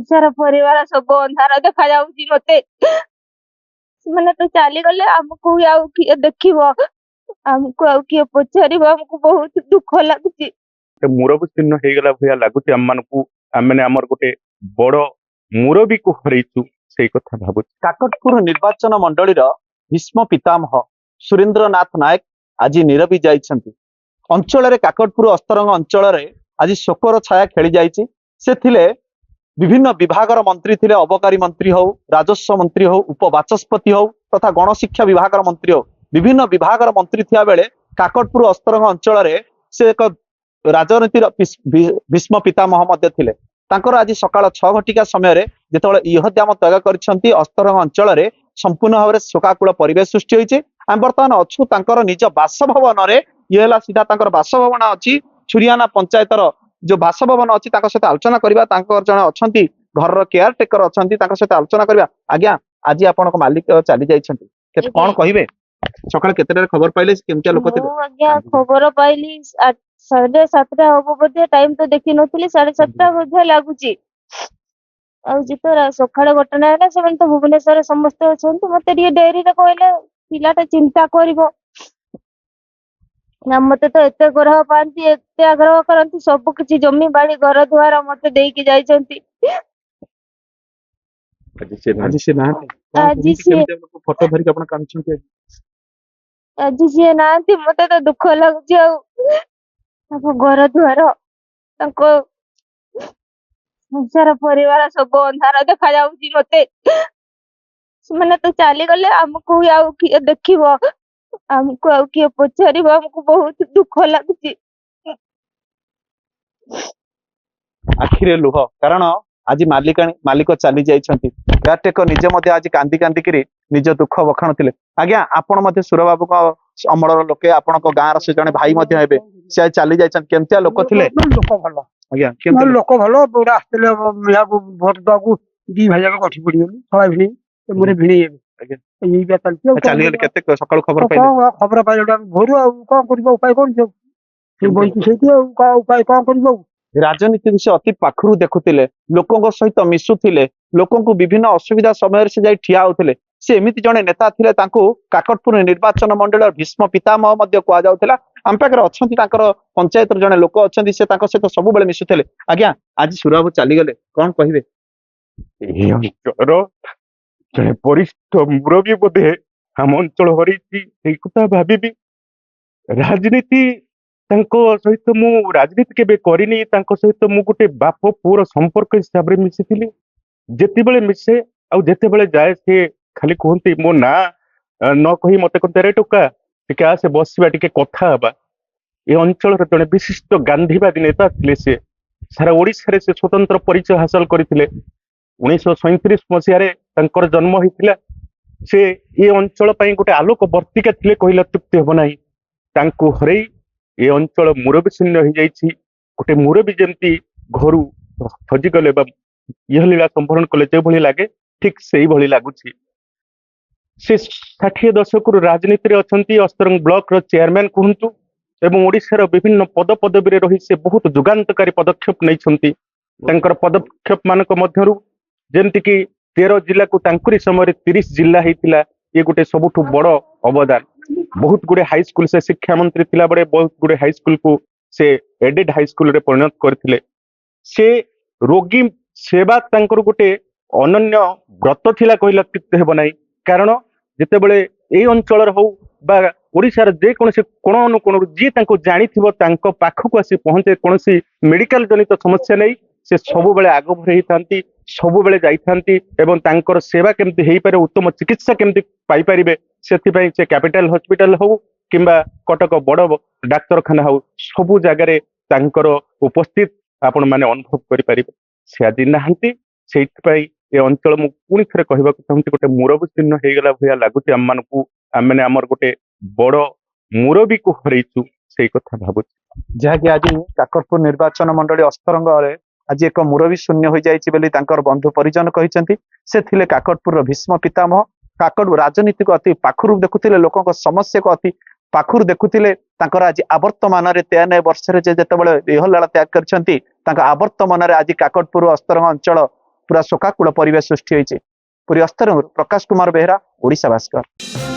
ସାରା ପରିବାର ସବୁ ଅନ୍ଧାର ଦେଖାଯାଉଛି ମତେ। ସେମାନେ ତ ଚାଲିଗଲେ, ଆମକୁ ଆଉ କିଏ ଦେଖିବ? ଆମକୁ ଆଉ କିଏ ପଚାରିବ? ଆମକୁ ବହୁତ ଦୁଃଖ ଲାଗୁଛି। ମୁରବି ଚିହ୍ନ ହେଇଗଲା ଭଳିଆ ଲାଗୁଛି ଆମମାନଙ୍କୁ। ଆମେ ଆମର ଗୋଟେ ବଡ ମୁରବୀକୁ ହରେଇଛୁ, ସେଇ କଥା ଭାବୁଛି। କାକଟପୁର ନିର୍ବାଚନ ମଣ୍ଡଳୀର ଭୀଷ୍ମ ପିତାମହ ସୁରେନ୍ଦ୍ରନାଥ ନାୟକ ଆଜି ନିରବି ଯାଇଛନ୍ତି। ଅଞ୍ଚଳରେ କାକଟପୁର ଅସ୍ତରଙ୍ଗ ଅଞ୍ଚଳରେ ଆଜି ଶୋକର ଛାୟା ଖେଳି ଯାଇଛି। ସେ ଥିଲେ ବିଭିନ୍ନ ବିଭାଗର ମନ୍ତ୍ରୀ ଥିଲେ, ଅବକାରୀ ମନ୍ତ୍ରୀ ହଉ, ରାଜସ୍ୱ ମନ୍ତ୍ରୀ ହଉ, ଉପବାଚସ୍ପତି ହଉ ତଥା ଗଣଶିକ୍ଷା ବିଭାଗର ମନ୍ତ୍ରୀ ହଉ, ବିଭିନ୍ନ ବିଭାଗର ମନ୍ତ୍ରୀ ଥିବା ବେଳେ କାକଟପୁର ଅସ୍ତରଙ୍ଗ ଅଞ୍ଚଳରେ ସେ ଏକ ରାଜନୀତିର ଭୀଷ୍ମ ପିତାମହ ମଧ୍ୟ ଥିଲେ। ତାଙ୍କର ଆଜି ସକାଳ 6 ଘଟିକା ସମୟରେ ଯେତେବେଳେ ଇହଦ୍ୟାମ ତ୍ୟାଗ କରିଛନ୍ତି ଅସ୍ତରଙ୍ଗ ଅଞ୍ଚଳରେ ସମ୍ପୂର୍ଣ୍ଣ ଭାବରେ ଶୋକାକୁଳ ପରିବେଶ ସୃଷ୍ଟି ହୋଇଛି। ଆମେ ବର୍ତ୍ତମାନ ଅଛୁ ତାଙ୍କର ନିଜ ବାସଭବନରେ। ଇଏ ହେଲା ସିଧା ତାଙ୍କର ବାସଭବନ ଅଛି, ଛୁରିଆନା ପଞ୍ଚାୟତର ଯୋଉ ବାସଭବନ ଅଛି, ତାଙ୍କ ସହିତ ଆଲୋଚନା କରିବା। ତାଙ୍କର ଜଣେ ଅଛନ୍ତି ଘରର କେୟାର ଟେକର ଅଛନ୍ତି, ତାଙ୍କ ସହିତ ଆଲୋଚନା କରିବା। ଆଜ୍ଞା, ଆଜି ଆପଣଙ୍କ ମାଲିକ ଚାଲି ଯାଇଛନ୍ତି, କଣ କହିବେ? ସକାଳେ କେତେଟାରେ ଖବର ପାଇଲେ? କେମିତିଆ ଲୋକ ଥିଲେ? ମୁଁ ଆଜ୍ଞା ଖବର ପାଇଲି 7:30 ହବ ବୋଧେ, ଟାଇମ ତ ଦେଖିନଥିଲି, 7:30 ବୋଧେ ଲାଗୁଛି। ଆଉ ଯେତେବେଳେ ସକାଳେ ଘଟଣା ହେଲା, ସେମାନେ ତ ଭୁବନେଶ୍ୱରରେ ସମସ୍ତେ ଅଛନ୍ତି। ମତେ ଟିକେ ଡେରିରେ କହିଲେ, ପିଲାଟା ଚିନ୍ତା କରିବ ନା। ମତେ ତ ଏତେ ଗ୍ରହ ପାଆନ୍ତି, ଏତେ ଆଗ୍ରହ କରନ୍ତି, ସବୁ କିଛି ଜମି ବାଡି ଘର ଦୁଆର ମତେ ଦେଇକି ଯାଇଛନ୍ତି। ଆଜି ସେ ନାହାନ୍ତି। ଆଜି ସିଏ ଫଟୋ ଧରିକି ଆପଣ କାନ୍ଦୁଛନ୍ତି? ଆଜି ସିଏ ନାହାନ୍ତି, ମତେ ତ ଦୁଃଖ ଲାଗୁଛି। ଆଉ ତାଙ୍କ ଘର ଦୁଆର, ତାଙ୍କ ସାରା ପରିବାର ସବୁ ଅନ୍ଧାର ଦେଖାଯାଉଛି ମତେ। ସେମାନେ ତ ଚାଲିଗଲେ, ଆମକୁ ଆଉ କିଏ ଦେଖିବ? ଆମକୁ ଆଉ କିଏ ପଚାରିବ? ଆମକୁ ବହୁତ ଦୁଃଖ ଲାଗୁଛି। ଆଖିରେ ଲୁହ, କାରଣ ଆଜି ମାଲିକ ଚାଲି ଯାଇଛନ୍ତି। କେୟାରଟେକର ନିଜେ ମଧ୍ୟ ଆଜି କାନ୍ଦି କାନ୍ଦିକିରି ନିଜ ଦୁଃଖ ବଖାଣୁଥିଲେ। ଆଜ୍ଞା, ଆପଣ ମଧ୍ୟ ସୁର ବାବୁଙ୍କ ଅମଳର ଲୋକେ, ଆପଣଙ୍କ ଗାଁର ସେ ଜଣେ ଭାଇ ମଧ୍ୟ ହେବେ, ସେ ଆଜି ଚାଲି ଯାଇଛନ୍ତି। କେମିତିଆ ଲୋକ ଥିଲେ? ଲୋକ ଭଲ, ଆଜ୍ଞା, ଲୋକ ଭଲ। ପୁରା ଆସିଥିଲେ ଭୋଟ ଦବାକୁ, ଦି ଭାଇ ଯାକ କଠି ପଡିଗଲୁ। ସଳା ଭିଣେଇ ମୋର ଭିଣେଇ ହେବେ। ଏଇଟା ଚାଲିଛି। ଆଉ ଚାଲିଗଲେ କେତେ ସକାଳୁ ଖବର ପାଇଲେ? ଖବର ପାଇଲେ ଭୋରୁ। ଆଉ କଣ କରିବା? ଉପାୟ କଣ? ବଇଛି ସେଇଠି, ଆଉ ଉପାୟ କଣ କରିବ? ରାଜନୀତିକୁ ସେ ଅତି ପାଖରୁ ଦେଖୁଥିଲେ, ଲୋକଙ୍କ ସହିତ ମିଶୁଥିଲେ, ଲୋକଙ୍କୁ ବିଭିନ୍ନ ଅସୁବିଧା ସମୟରେ ସେ ଯାଇ ଠିଆ ହଉଥିଲେ। ସେ ଏମିତି ଜଣେ ନେତା ଥିଲେ, ତାଙ୍କୁ କାକଟପୁର ନିର୍ବାଚନ ମଣ୍ଡଳୀର ଭୀଷ୍ମ ପିତାମହ ମଧ୍ୟ କୁହାଯାଉଥିଲା। ଆମ ପାଖରେ ଅଛନ୍ତି ତାଙ୍କର ପଞ୍ଚାୟତର ଜଣେ ଲୋକ ଅଛନ୍ତି, ସେ ତାଙ୍କ ସହିତ ସବୁବେଳେ ମିଶୁଥିଲେ। ଆଜ୍ଞା, ଆଜି ସୁରବାବୁ ଚାଲିଗଲେ, କଣ କହିବେ? ଏହି ଅଞ୍ଚଳର ଜଣେ ବରିଷ୍ଠ ମୁରବୀ ବୋଧେ ଆମ ଅଞ୍ଚଳ ହରେଇଛି, ସେଇ କଥା ଭାବିବି। ରାଜନୀତି, ତାଙ୍କ ସହିତ ମୁଁ ରାଜନୀତି କେବେ କରିନି। ତାଙ୍କ ସହିତ ମୁଁ ଗୋଟେ ବାପ ପୁଅର ସମ୍ପର୍କ ହିସାବରେ ମିଶିଥିଲି। ଯେତେବେଳେ ମିଶେ ଆଉ ଯେତେବେଳେ ଯାଏ, ସେ ଖାଲି କୁହନ୍ତି ମୋ ନାଁ ନ କହି ମତେ କହନ୍ତି, ରେ ଟୋକା ଟିକେ ଆସେ ବସିବା, ଟିକେ କଥା ହେବା। ଏ ଅଞ୍ଚଳର ଜଣେ ବିଶିଷ୍ଟ ଗାନ୍ଧୀବାଦୀ ନେତା ଥିଲେ। ସେ ସାରା ଓଡିଶାରେ ସେ ସ୍ୱତନ୍ତ୍ର ପରିଚୟ ହାସଲ କରିଥିଲେ। 1937 ମସିହାରେ ତାଙ୍କର ଜନ୍ମ ହେଇଥିଲା। ସେ ଏ ଅଞ୍ଚଳ ପାଇଁ ଗୋଟେ ଆଲୋକ ବର୍ତ୍ତିକା ଥିଲେ, କହିଲେ ଅତ୍ୟୁକ୍ତି ହେବ ନାହିଁ। ତାଙ୍କୁ ହରେଇ ଏ ଅଞ୍ଚଳ ମୁରବି ଶୂନ୍ୟ ହେଇଯାଇଛି। ଗୋଟେ ମୁରବି ଯେମିତି ଘରୁ ହଜିଗଲେ ବା ଇହଲୀଳା ସମ୍ଭରଣ କଲେ ଯେଭଳି ଲାଗେ, ଠିକ ସେଇଭଳି ଲାଗୁଛି। ସେ 60 ଦଶକରୁ ରାଜନୀତିରେ ଅଛନ୍ତି। ଅସ୍ତରଙ୍ଗ ବ୍ଲକର ଚେୟାରମ୍ୟାନ କୁହନ୍ତୁ ଏବଂ ଓଡିଶାର ବିଭିନ୍ନ ପଦପଦବୀରେ ରହି ସେ ବହୁତ ଯୁଗାନ୍ତକାରୀ ପଦକ୍ଷେପ ନେଇଛନ୍ତି। ତାଙ୍କର ପଦକ୍ଷେପ ମାନଙ୍କ ମଧ୍ୟରୁ ଯେମିତିକି 13 ଜିଲ୍ଲାକୁ ତାଙ୍କରି ସମୟରେ 30 ଜିଲ୍ଲା ହେଇଥିଲା। ଇଏ ଗୋଟେ ସବୁଠୁ ବଡ ଅବଦାନ। ବହୁତ ଗୁଡେ ହାଇସ୍କୁଲ, ସେ ଶିକ୍ଷା ମନ୍ତ୍ରୀ ଥିଲା ବେଳେ ବହୁତ ଗୁଡେ ହାଇସ୍କୁଲକୁ ସେ ଏଡେଡ ହାଇସ୍କୁଲରେ ପରିଣତ କରିଥିଲେ। ସେ ରୋଗୀ ସେବା ତାଙ୍କର ଗୋଟେ ଅନନ୍ୟ ବ୍ରତ ଥିଲା, କହିଲେ ଅତ୍ୟୁକ୍ତି ହେବ ନାହିଁ। କାରଣ ଯେତେବେଳେ ଏଇ ଅଞ୍ଚଳର ହଉ ବା ଓଡିଶାର ଯେକୌଣସି କୋଣ ଅନୁକୋଣରୁ ଯିଏ ତାଙ୍କୁ ଜାଣିଥିବ, ତାଙ୍କ ପାଖକୁ ଆସି ପହଞ୍ଚେ, କୌଣସି ମେଡିକାଲ ଜନିତ ସମସ୍ୟା ନେଇ ସେ ସବୁବେଳେ ଆଗଭର ହେଇଥାନ୍ତି, ସବୁବେଳେ ଯାଇଥାନ୍ତି ଏବଂ ତାଙ୍କର ସେବା କେମିତି ହେଇପାରେ, ଉତ୍ତମ ଚିକିତ୍ସା କେମିତି ପାଇପାରିବେ, ସେଥିପାଇଁ ସେ କ୍ୟାପିଟାଲ ହସ୍ପିଟାଲ ହଉ କିମ୍ବା କଟକ ବଡ ଡାକ୍ତରଖାନା ହଉ, ସବୁ ଜାଗାରେ ତାଙ୍କର ଉପସ୍ଥିତ ଆପଣ ମାନେ ଅନୁଭବ କରିପାରିବେ। ସେ ଆଜି ନାହାନ୍ତି, ସେଇଥିପାଇଁ ଏ ଅଞ୍ଚଳ ମୁଁ ପୁଣି ଥରେ କହିବାକୁ ଚାହୁଁଛି, ଗୋଟେ ମୁରବି ଚିହ୍ନ ହେଇଗଲା ଭଳିଆ ଲାଗୁଛି ଆମମାନଙ୍କୁ। ଆମେ ଆମର ଗୋଟେ ବଡ ମୁରବୀକୁ ହରେଇଛୁ, ସେଇ କଥା ଭାବୁଛି। ଯାହାକି ଆଜି କାକଟପୁର ନିର୍ବାଚନ ମଣ୍ଡଳୀ ଅସ୍ତରଙ୍ଗରେ ଆଜି ଏକ ମୁରବୀ ଶୂନ୍ୟ ହୋଇଯାଇଛି ବୋଲି ତାଙ୍କର ବନ୍ଧୁ ପରିଜନ କହିଛନ୍ତି। ସେ ଥିଲେ କାକଟପୁରର ଭୀଷ୍ମ ପିତାମହ। କାକଟ ରାଜନୀତିକୁ ଅତି ପାଖରୁ ଦେଖୁଥିଲେ, ଲୋକଙ୍କ ସମସ୍ୟାକୁ ଅତି ପାଖରୁ ଦେଖୁଥିଲେ। ତାଙ୍କର ଆଜି ଆବର୍ତ୍ତମାନରେ 93 ବର୍ଷରେ ଯେତେବେଳେ ଇହଲୀଳା ତ୍ୟାଗ କରିଛନ୍ତି, ତାଙ୍କ ଆବର୍ତ୍ତମାନରେ ଆଜି କାକଟପୁର ଅସ୍ତରଙ୍ଗ ଅଞ୍ଚଳ ପୁରା ଶୋକାକୁଳ ପରିବେଶ ସୃଷ୍ଟି ହୋଇଛି। ପୁରୀ ଅସ୍ତରଙ୍ଗରୁ ପ୍ରକାଶ କୁମାର ବେହେରା, ଓଡ଼ିଶା ଭାସ୍କର।